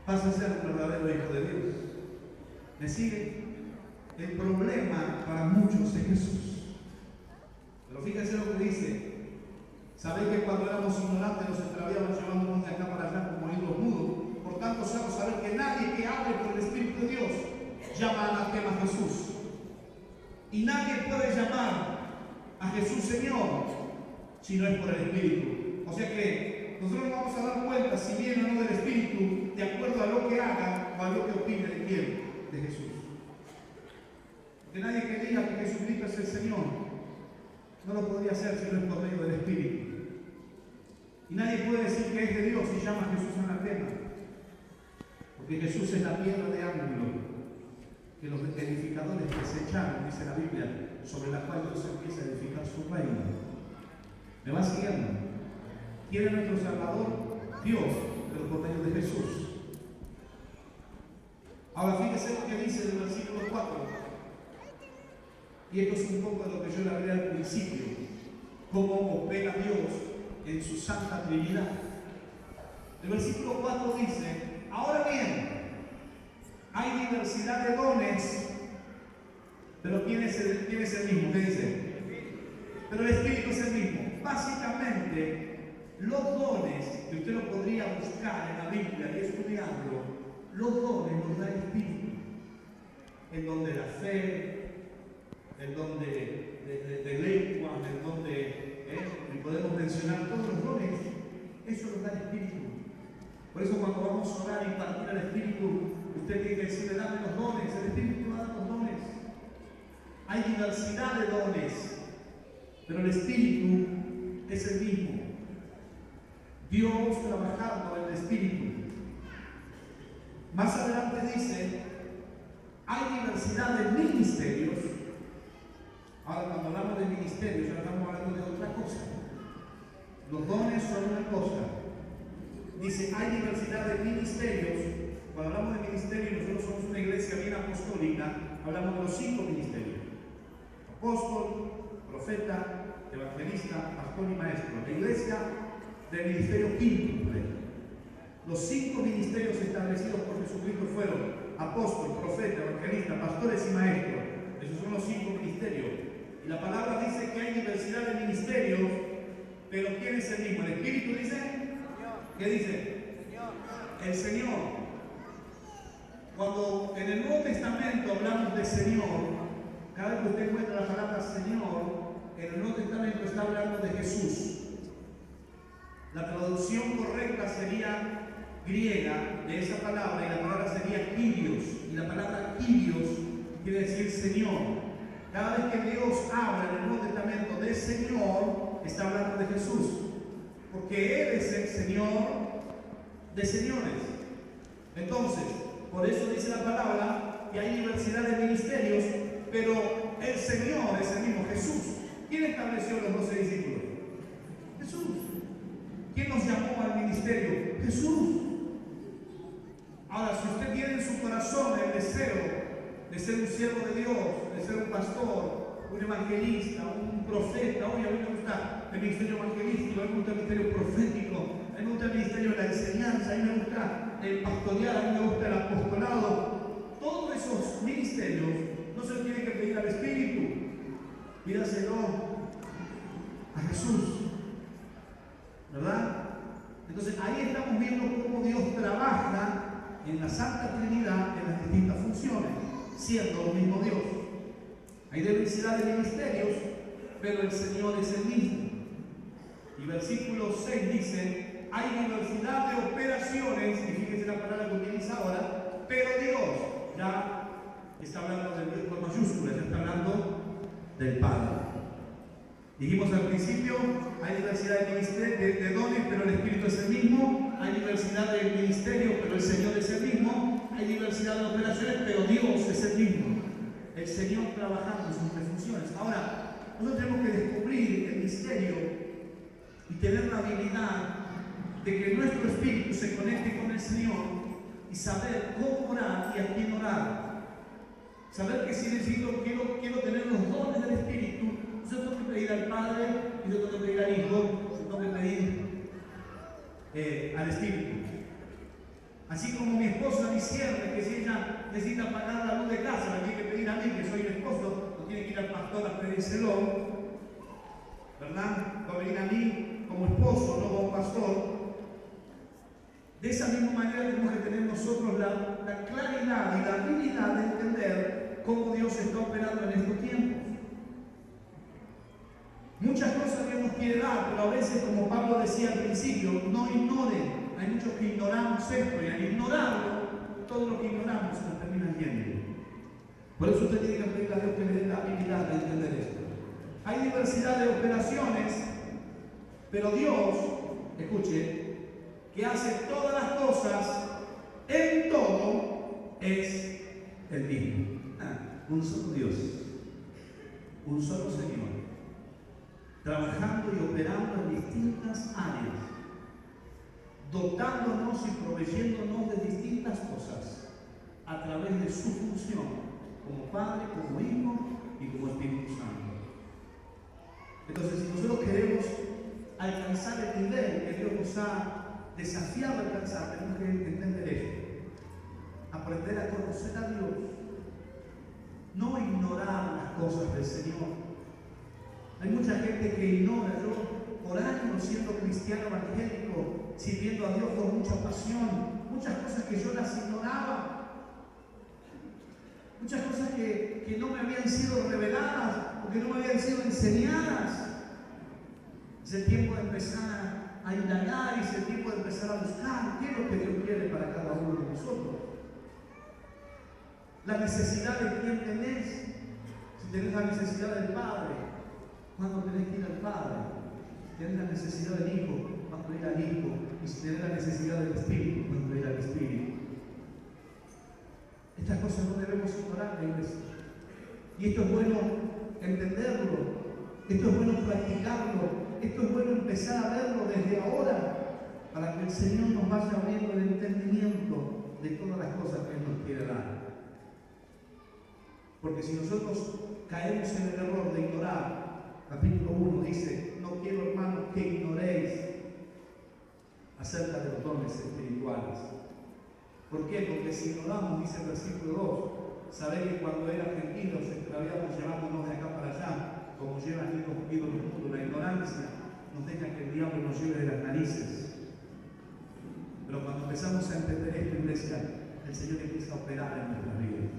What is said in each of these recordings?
pasa a ser un verdadero hijo de Dios. ¿Me sigue? El problema para muchos es Jesús. Pero fíjense lo que dice. Sabéis que cuando éramos ignorantes nos extraviamos llevándonos de acá para allá como libros mudos. Por tanto, sabemos saber que nadie que hable por el Espíritu de Dios llama anatema a Jesús. Y nadie puede llamar a Jesús Señor si no es por el Espíritu. O sea que nosotros nos vamos a dar cuenta si viene o no del Espíritu de acuerdo a lo que haga o a lo que opine de quién, de Jesús. Porque nadie que diga que Jesucristo es el Señor no lo podría hacer si no es por medio del Espíritu. Y nadie puede decir que es de Dios si llama a Jesús anatema. Porque Jesús es la piedra de ángulo que los edificadores desecharon, dice la Biblia, sobre la cual Dios empieza a edificar su reino. ¿Me va siguiendo? ¿Quién es nuestro Salvador? Dios, pero por medio de Jesús. Ahora fíjese lo que dice en el versículo 4. Y esto es un poco de lo que yo le hablé al principio. Cómo opera Dios en su Santa Trinidad. El versículo 4 dice: ahora bien, hay diversidad de dones, pero ¿quién es el mismo? ¿Qué dice? Pero el Espíritu es el mismo. Básicamente, los dones, que usted lo podría buscar en la Biblia y estudiarlo, los dones los da el Espíritu. El don de la fe, el don de lengua, el don y podemos mencionar todos los dones, eso los da el Espíritu. Por eso cuando vamos a orar y partir al Espíritu, usted tiene que decirle: dame los dones. El Espíritu va a dar los dones. Hay diversidad de dones, pero el Espíritu es el mismo. Dios trabajando en el Espíritu. Más adelante dice: hay diversidad de ministerios. Ahora, cuando hablamos de ministerios, ya estamos hablando de otra cosa. Los dones son una cosa. Dice: hay diversidad de ministerios. Cuando hablamos de ministerios, nosotros somos una iglesia bien apostólica. Hablamos de los 5 ministerios: apóstol, profeta, evangelista, pastor y maestro. La iglesia del ministerio quíntuple. Los 5 ministerios establecidos por Jesucristo fueron apóstol, profeta, evangelista, pastores y maestros. Esos son los 5 ministerios. Y la palabra dice que hay diversidad de ministerios, pero ¿quién es el mismo? ¿El Espíritu dice? ¿Qué dice? El Señor. Cuando en el Nuevo Testamento hablamos de Señor, cada vez que usted encuentra la palabra Señor, en el Nuevo Testamento está hablando de Jesús. La traducción correcta sería griega de esa palabra, y la palabra sería Kyrios. Y la palabra Kyrios quiere decir Señor. Cada vez que Dios habla en el Nuevo Testamento de Señor, está hablando de Jesús. Porque Él es el Señor de señores. Entonces, por eso dice la palabra que hay diversidad de ministerios, pero el Señor es el mismo, Jesús. ¿Quién estableció los 12 discípulos? Jesús. ¿Quién nos llamó al ministerio? Jesús. Ahora, si usted tiene en su corazón el deseo de ser un siervo de Dios, de ser un pastor, un evangelista, un profeta, oye, a mí me gusta el ministerio evangelístico, a mí me gusta el ministerio profético, a mí me gusta el ministerio de la enseñanza, a mí me gusta el pastorear, a mí me gusta el apostolado. Todos esos ministerios no se los tiene que pedir al Espíritu, pídaselo a Jesús, ¿verdad? Entonces ahí estamos viendo cómo Dios trabaja en la Santa Trinidad en las distintas funciones, siendo el mismo Dios. Hay diversidad de ministerios, pero el Señor es el mismo. Y versículo 6 dice: hay diversidad de operaciones, y fíjense la palabra que utiliza ahora, pero Dios ya está hablando del Dios con mayúsculas, ya está hablando del Padre. Dijimos al principio, hay diversidad de dones, pero el Espíritu es el mismo. Hay diversidad de ministerios, pero el Señor es el mismo. Hay diversidad de operaciones, pero Dios es el mismo. El Señor trabajando en sus tres funciones. Ahora, nosotros tenemos que descubrir el misterio y tener la habilidad de que nuestro espíritu se conecte con el Señor y saber cómo orar y a quién orar. Saber que si quiero tener los dones del Espíritu, yo tengo que pedir al Padre, y yo tengo que pedir al Hijo, yo tengo que pedir al Espíritu. Así como mi esposa discierne que si ella necesita pagar la luz de casa, me tiene que pedir a mí, que soy el esposo, no tiene que ir al pastor a pedírselo, ¿verdad? Va a venir a mí como esposo, no como pastor. De esa misma manera tenemos que tener nosotros la claridad y la habilidad de entender cómo Dios está operando en estos tiempos. Muchas cosas Dios nos quiere dar, pero a veces, como Pablo decía al principio, no ignoren. Hay muchos que ignoramos esto, y al ignorarlo, todo lo que ignoramos nos termina yendo. Por eso usted tiene que pedirle a Dios que le dé la habilidad de entender esto. Hay diversidad de operaciones, pero Dios, escuche, que hace todas las cosas en todo, es el mismo. Un solo Dios, un solo Señor, trabajando y operando en distintas áreas, dotándonos y proveyéndonos de distintas cosas a través de su función como Padre, como Hijo y como Espíritu Santo. Entonces, si nosotros queremos alcanzar el nivel que Dios nos ha desafiado a alcanzar, tenemos que entender esto: aprender a conocer a Dios, no ignorar las cosas del Señor. Hay mucha gente que ignora. Yo, por años siendo cristiano evangélico, sirviendo a Dios con mucha pasión, muchas cosas que yo las ignoraba, muchas cosas que no me habían sido reveladas o que no me habían sido enseñadas. Es el tiempo de empezar a indagar, y es el tiempo de empezar a buscar qué es lo que Dios quiere para cada uno de nosotros. La necesidad de quién tenés. Si tenés la necesidad del Padre, ¿cuándo tenés que ir al Padre? Si tenés la necesidad del Hijo, ¿cuándo ir al Hijo? Y si tenés la necesidad del Espíritu, ¿cuándo ir al Espíritu? Estas cosas no debemos ignorar, iglesia. Y esto es bueno entenderlo, esto es bueno practicarlo, esto es bueno empezar a verlo desde ahora, para que el Señor nos vaya abriendo el entendimiento de todas las cosas que Él nos quiere dar. Porque si nosotros caemos en el error de ignorar, capítulo 1 dice: no quiero, hermanos, que ignoréis acerca de los dones espirituales. ¿Por qué? Porque si ignoramos, dice el versículo 2, sabéis que cuando eran gentiles extraviamos llevándonos de acá para allá, como llevan los ídolos del mundo. La ignorancia nos deja que el diablo nos lleve de las narices. Pero cuando empezamos a entender esto, iglesia, el Señor empieza a operar en nuestras vidas.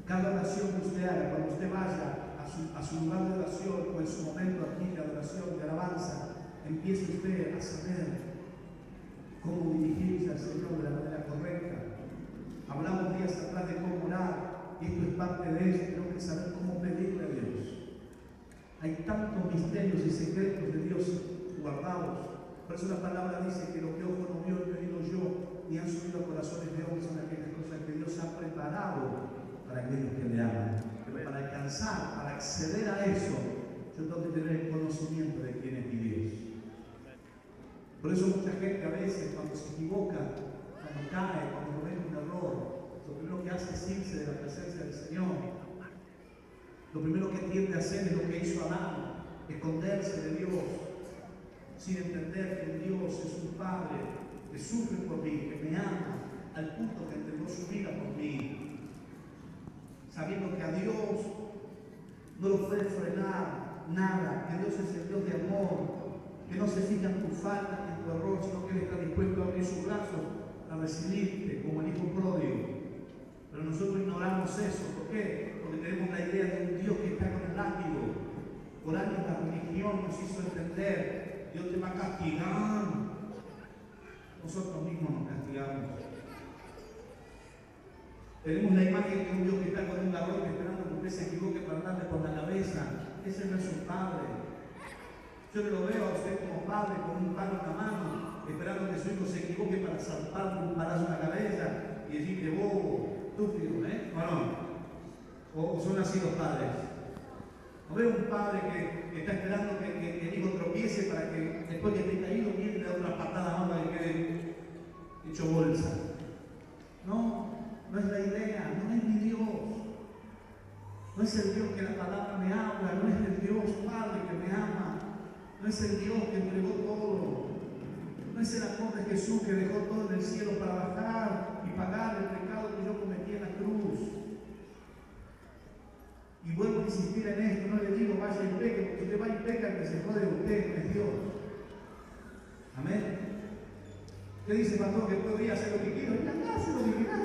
Cada oración que usted haga, cuando usted vaya a su lugar de oración o en su momento aquí de adoración, de alabanza, empiece usted a saber cómo dirigirse al Señor de la manera correcta. Hablamos días atrás de cómo orar, y esto es parte de eso. Tenemos que saber cómo pedirle a Dios. Hay tantos misterios y secretos de Dios guardados. Por eso la palabra dice que lo que ojo no vio, ni oído yo, ni han subido a corazones de hombres, son aquellas cosas que Dios ha preparado para aquellos que le aman. Pero para alcanzar, para acceder a eso, yo tengo que tener el conocimiento de quién es mi Dios. Por eso mucha gente a veces, cuando se equivoca, cuando cae, cuando comete un error, lo primero que hace es irse de la presencia del Señor. Lo primero que tiende a hacer es lo que hizo Adán: esconderse de Dios, sin entender que Dios es un Padre que sufre por mí, que me ama, al punto que entregó su vida por mí, sabiendo que a Dios no lo puede frenar nada, que Dios es el Dios de amor, que no se fija en tu falta ni en tu error, sino que Él está dispuesto a abrir sus brazos a recibirte como el hijo pródigo. Pero nosotros ignoramos eso. ¿Por qué? Porque tenemos la idea de un Dios que está con el látigo. Por años la religión nos hizo entender: Dios te va a castigar. Nosotros mismos nos castigamos. Tenemos la imagen de un Dios que está con un garrote esperando que usted se equivoque para darle por la cabeza. Ese no es un padre. Yo lo veo a usted como padre con un palo en la mano, esperando que su hijo se equivoque para saltarle un palazo en la cabeza y decirle: bobo, estúpido, ¿eh? O son así los padres. No veo un padre que está esperando que el hijo tropiece para que después que esté caído viene y le da una patada más para que quede hecho bolsa. No, no es la idea, no es mi Dios. No es el Dios que la palabra me habla, no es el Dios Padre que me ama, no es el Dios que entregó todo, no es el amor de Jesús que dejó todo en el cielo para bajar que se jode usted, no es Dios. Amén. ¿Qué dice, pastor? Que podría hacer lo que quiera. Ya hace lo que quiera.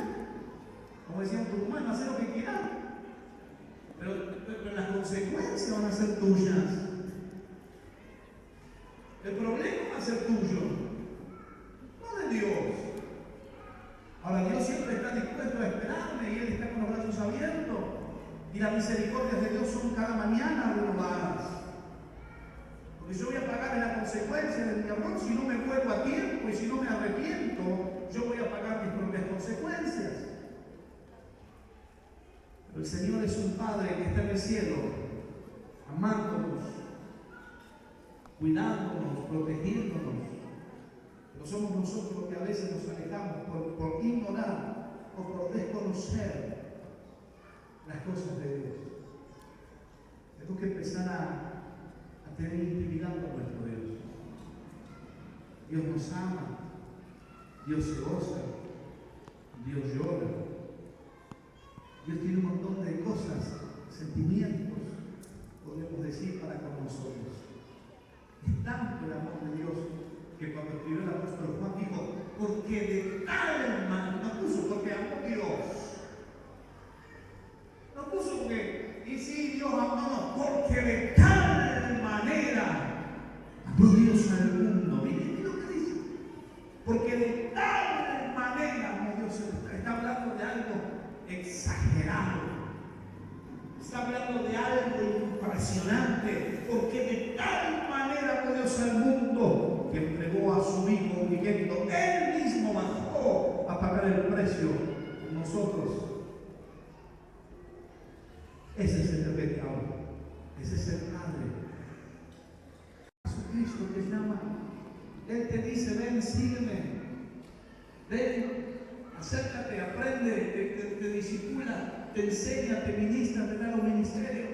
Como decía un tucumano, hacer lo que quiera. Pero las consecuencias van a ser tuyas. El problema va a ser tuyo, no de Dios. Ahora, Dios siempre está dispuesto a esperarme y Él está con los brazos abiertos. Y las misericordias de Dios son cada mañana renovadas. Porque yo voy a pagar la consecuencia de mi error si no me vuelvo a tiempo y si no me arrepiento, yo voy a pagar mis propias consecuencias. Pero el Señor es un Padre que está en el cielo, amándonos, cuidándonos, protegiéndonos. Pero somos nosotros los que a veces nos alejamos por ignorar o por desconocer las cosas de Dios. Tenemos que empezar a tener intimidad con nuestro Dios. Dios nos ama, Dios se goza, Dios llora. Dios tiene un montón de cosas, sentimientos, podemos decir, para con nosotros. Es tanto el amor de Dios que cuando escribió el apóstol Juan dijo, porque de tal manera, no puso porque amó Dios. No puso porque, y sí, Dios amó, no, porque de tal manera amó Dios al mundo. Miren lo que dice. Porque de tal manera amó Dios. Está hablando de algo exagerado. Está hablando de algo impresionante. Porque de tal manera amó Dios al mundo que entregó a su Hijo unigénito. Él mismo bajó a pagar el precio por nosotros. Ese es el pecado. Ese es el Padre. Jesucristo te llama. Él te dice, ven, sígueme. Ven, acércate, aprende, te discipula, te enseña, te ministra, te da los ministerios.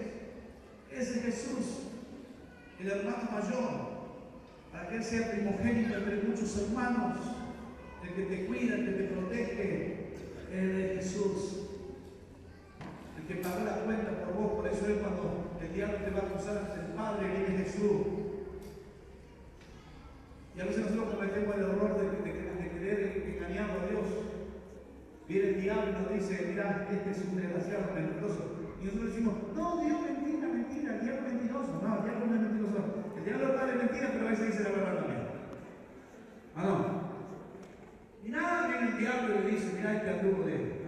Ese es Jesús, el hermano mayor, para que Él sea primogénito entre muchos hermanos, el que te cuida, el que te protege. Él es Jesús, el que pagó la cuenta por vos. Por eso es cuando el diablo te va a acusar ante el Padre, viene Jesús. Y a veces nosotros cometemos el error de querer engañar a Dios. Viene el diablo y nos dice, mira, este es un desgraciado, mentiroso. Y nosotros decimos, no, Dios, mentira, mentira, el diablo es mentiroso. No, el diablo no es mentiroso. El diablo habla de mentira, pero a veces dice la verdad también. ¿Ah, no? Y nada, viene el diablo y le dice, mira este anduvo de